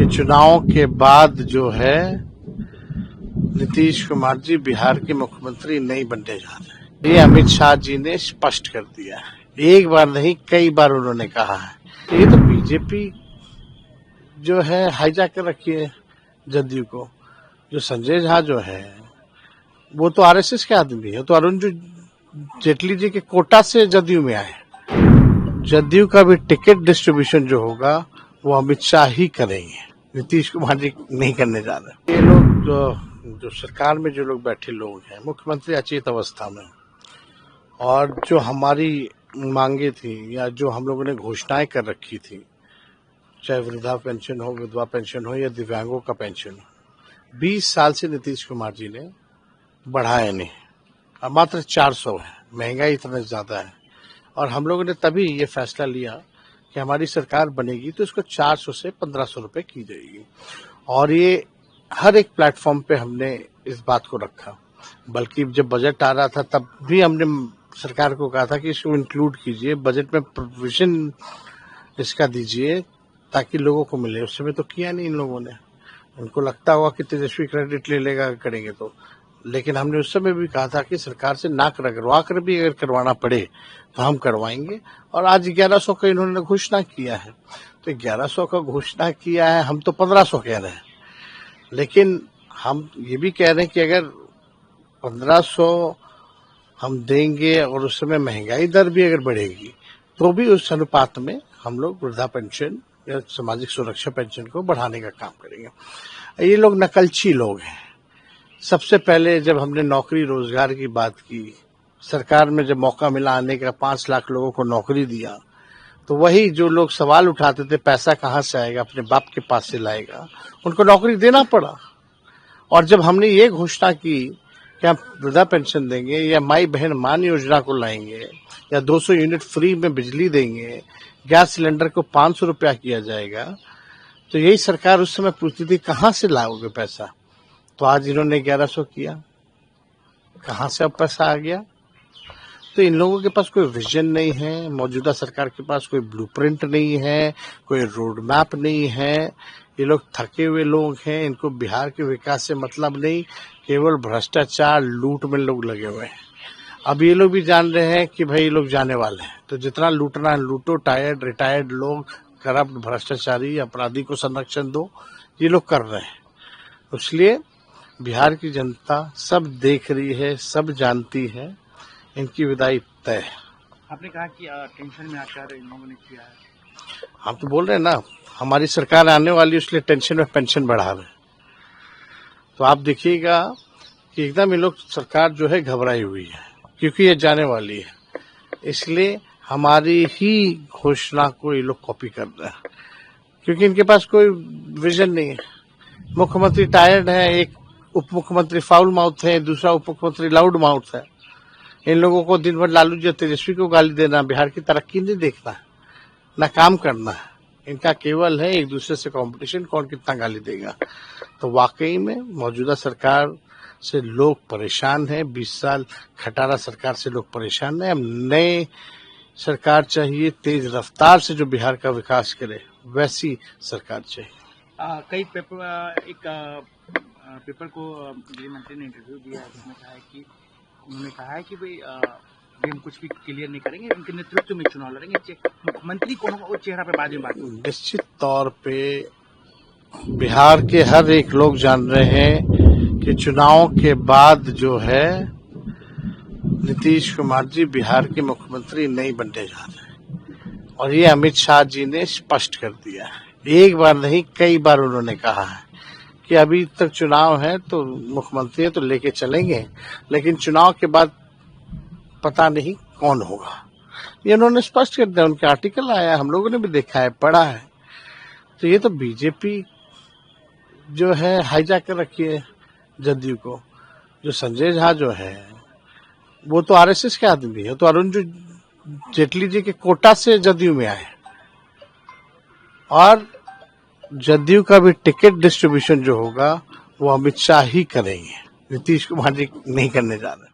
कि चुनाव के बाद जो है नीतीश कुमार जी बिहार के मुख्यमंत्री नहीं बनने जा रहे। ये अमित शाह जी ने स्पष्ट कर दिया है, एक बार नहीं कई बार उन्होंने कहा है। ये तो बीजेपी जो है हाईजैक कर रखी है जदयू को। जो संजय झा जो है वो तो आरएसएस के आदमी है, तो अरुण जेटली जी के कोटा से जदयू में आए। जदयू का भी टिकट डिस्ट्रीब्यूशन जो होगा वो अमित शाह ही करेंगे, नीतीश कुमार जी नहीं करने जा रहे। ये लोग जो सरकार में जो लोग बैठे लोग हैं, मुख्यमंत्री अचेत अवस्था में, और जो हमारी मांगे थी या जो हम लोगों ने घोषणाएं कर रखी थी, चाहे वृद्धा पेंशन हो, विधवा पेंशन हो या दिव्यांगों का पेंशन हो, 20 साल से नीतीश कुमार जी ने बढ़ाया नहीं। अब मात्र 400 है, महंगाई इतना ज्यादा है, और हम लोगों ने तभी ये फैसला लिया कि हमारी सरकार बनेगी तो इसको 400 से 1500 रुपए की जाएगी। और ये हर एक प्लेटफॉर्म पे हमने इस बात को रखा। बल्कि जब बजट आ रहा था तब भी हमने सरकार को कहा था कि इसको इंक्लूड कीजिए, बजट में प्रोविजन इसका दीजिए ताकि लोगों को मिले। उस समय तो किया नहीं इन लोगों ने, उनको लगता होगा कि तेजस्वी क्रेडिट ले लेगा करेंगे तो। लेकिन हमने उस समय भी कहा था कि सरकार से ना करवा कर भी अगर करवाना पड़े तो हम करवाएंगे। और आज 1100 का इन्होंने घोषणा किया है, तो 1100 का घोषणा किया है, हम तो 1500 कह रहे हैं। लेकिन हम ये भी कह रहे हैं कि अगर 1500 हम देंगे और उस समय महंगाई दर भी अगर बढ़ेगी तो भी उस अनुपात में हम लोग वृद्धा पेंशन या सामाजिक सुरक्षा पेंशन को बढ़ाने का काम करेंगे। ये लोग नकलची लोग हैं। सबसे पहले जब हमने नौकरी रोजगार की बात की, सरकार में जब मौका मिला आने का, 5 लाख लोगों को नौकरी दिया, तो वही जो लोग सवाल उठाते थे पैसा कहाँ से आएगा, अपने बाप के पास से लाएगा, उनको नौकरी देना पड़ा। और जब हमने ये घोषणा की कि हम वृद्धा पेंशन देंगे या माई बहन मान योजना को लाएंगे या 200 यूनिट फ्री में बिजली देंगे, गैस सिलेंडर को 500 रुपया किया जाएगा, तो यही सरकार उस समय पूछती थी कहाँ से लाओगे पैसा। तो आज इन्होंने 1100 किया, कहाँ से अब पैसा आ गया। तो इन लोगों के पास कोई विजन नहीं है, मौजूदा सरकार के पास कोई ब्लूप्रिंट नहीं है, कोई रोड मैप नहीं है। ये लोग थके हुए लोग हैं, इनको बिहार के विकास से मतलब नहीं, केवल भ्रष्टाचार लूट में लोग लगे हुए हैं। अब ये लोग भी जान रहे हैं कि भाई ये लोग जाने वाले हैं, तो जितना लूटना है लूटो। टायर्ड रिटायर्ड लोग, करप्ट भ्रष्टाचारी अपराधी को संरक्षण दो, ये लोग कर रहे हैं। इसलिए बिहार की जनता सब देख रही है, सब जानती है, इनकी विदाई तय है। आपने कहा कि टेंशन में आकर इन लोगों ने किया है। हम तो बोल रहे हैं ना, हमारी सरकार आने वाली, इसलिए टेंशन में पेंशन बढ़ा रहे हैं। तो आप देखिएगा कि एकदम ये लोग सरकार जो है घबराई हुई है, क्योंकि ये जाने वाली है। इसलिए हमारी ही घोषणा को ये लोग कॉपी कर रहे हैं, क्योंकि इनके पास कोई विजन नहीं है। मुख्यमंत्री टायर्ड है, एक उप मुख्यमंत्री फाउल माउथ है, दूसरा उप मुख्यमंत्री लाउड माउथ है। इन लोगों को दिन भर लालू जी तेजस्वी को गाली देना, बिहार की तरक्की नहीं देखना है, ना काम करना है। इनका केवल है एक दूसरे से कंपटीशन, कौन कितना गाली देगा। तो वाकई में मौजूदा सरकार से लोग परेशान हैं। 20 साल खटारा सरकार से लोग परेशान हैं। अब नए सरकार चाहिए, तेज रफ्तार से जो बिहार का विकास करे, वैसी सरकार चाहिए। कई पेपर को गृह मंत्री ने इंटरव्यू दिया है, जिसमें कहा है कि उन्होंने कहा है कि भाई हम कुछ भी क्लियर नहीं करेंगे, उनके नेतृत्व में चुनाव लड़ेंगे, मुख्यमंत्री कौन होगा वो चेहरा पे बाद में बात होगी। निश्चित तौर पे बिहार के हर एक लोग जान रहे हैं कि चुनाव के बाद जो है नीतीश कुमार जी बिहार के मुख्यमंत्री नहीं बनने जा रहे। और ये अमित शाह जी ने स्पष्ट कर दिया है, एक बार नहीं कई बार उन्होंने कहा है कि अभी तक चुनाव है तो मुख्यमंत्री तो लेके चलेंगे, लेकिन चुनाव के बाद पता नहीं कौन होगा। ये उन्होंने स्पष्ट कर दिया, उनके आर्टिकल आया, हम लोगों ने भी देखा है, पढ़ा है। तो ये तो बीजेपी जो है हाईजैक कर रखी है जदयू को। जो संजय झा जो है वो तो आरएसएस के आदमी है, तो अरुण जेटली जी के कोटा से जदयू में आए। और जदयू का भी टिकट डिस्ट्रीब्यूशन जो होगा वो अमित शाह ही करेंगे, नीतीश कुमार जी नहीं करने जा रहे।